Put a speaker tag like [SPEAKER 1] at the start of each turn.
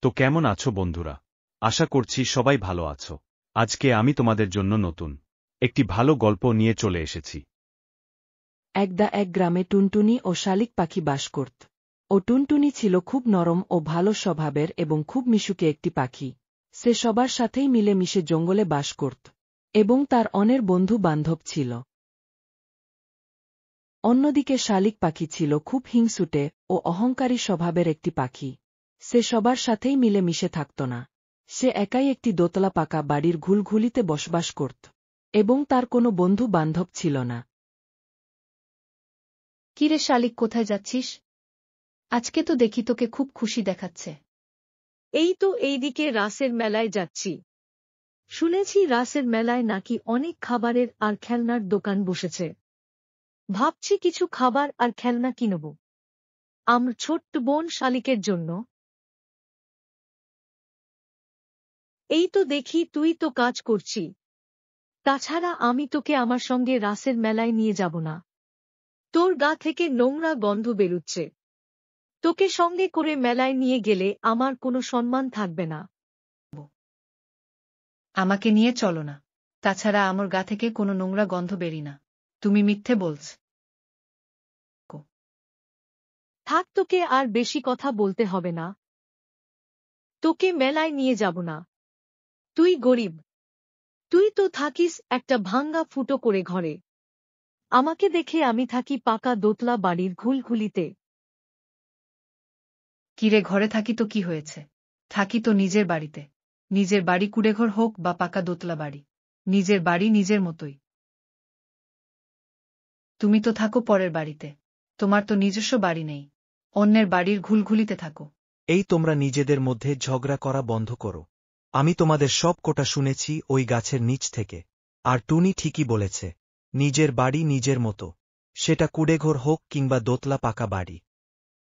[SPEAKER 1] তো কেমন আছো বন্ধুরা? আশা করছি সবাই ভালো আছো। আজকে আমি তোমাদের জন্য নতুন একটি ভালো গল্প নিয়ে চলে এসেছি।
[SPEAKER 2] একদা এক গ্রামে টুনটুনি ও শালিক পাখি বাস করত। ও টুনটুনি ছিল খুব নরম ও ভালো স্বভাবের এবং খুব মিশুকে একটি পাখি। সে সবার সাথেই মিলে মিশে জঙ্গলে বাস করত এবং তার অনেক বন্ধু বান্ধব ছিল। অন্যদিকে শালিক পাখি ছিল খুব হিংসুটে ও অহংকারী স্বভাবের একটি পাখি। সে সবার সাথেই মিলে মিশে থাকত না। সে একাই একটি দোতলা পাকা বাড়ির ঘুলঘুলিতে বসবাস করত এবং তার কোনো বন্ধু বান্ধব ছিল না।
[SPEAKER 3] কিরে শালিক, কোথায় যাচ্ছিস? আজকে তো দেখি তোকে খুব খুশি দেখাচ্ছে।
[SPEAKER 4] এই তো এইদিকে রাসের মেলায় যাচ্ছি। শুনেছি রাসের মেলায় নাকি অনেক খাবারের আর খেলনার দোকান বসেছে। ভাবছি কিছু খাবার আর খেলনা কিনব আমার ছোট্ট বোন শালিকের জন্য। এই তো দেখি তুই তো কাজ করছি। তাছাড়া আমি তোকে আমার সঙ্গে রাসের মেলায় নিয়ে যাব না। তোর গা থেকে নোংরা গন্ধ বেরুচ্ছে। তোকে সঙ্গে করে মেলায় নিয়ে গেলে আমার কোনো সম্মান থাকবে না।
[SPEAKER 3] আমাকে নিয়ে চলো না। তাছাড়া আমার গা থেকে কোনো নোংরা গন্ধ বেরি না। তুমি মিথ্যে বলছ।
[SPEAKER 4] থাক, তোকে আর বেশি কথা বলতে হবে না। তোকে মেলায় নিয়ে যাব না। তুই গরিব। তুই তো থাকিস একটা ভাঙ্গা ফুটো করে ঘরে। আমাকে দেখে আমি থাকি পাকা দোতলা বাড়ির ঘুলঘুলিতে।
[SPEAKER 3] কিরে, ঘরে থাকি তো কি হয়েছে? থাকি তো নিজের বাড়িতে। নিজের বাড়ি কুড়েঘর হোক বা পাকা দোতলা বাড়ি, নিজের বাড়ি নিজের মতোই। তুমি তো থাকো পরের বাড়িতে। তোমার তো নিজস্ব বাড়ি নেই। অন্যের বাড়ির ঘুলঘুলিতে থাকো।
[SPEAKER 5] এই তোমরা নিজেদের মধ্যে ঝগড়া করা বন্ধ করো। আমি তোমাদের সব কোটা শুনেছি ওই গাছের নিচ থেকে। আর টুনি ঠিকই বলেছে, নিজের বাড়ি নিজের মতো, সেটা কুড়েঘর হোক কিংবা দোতলা পাকা বাড়ি।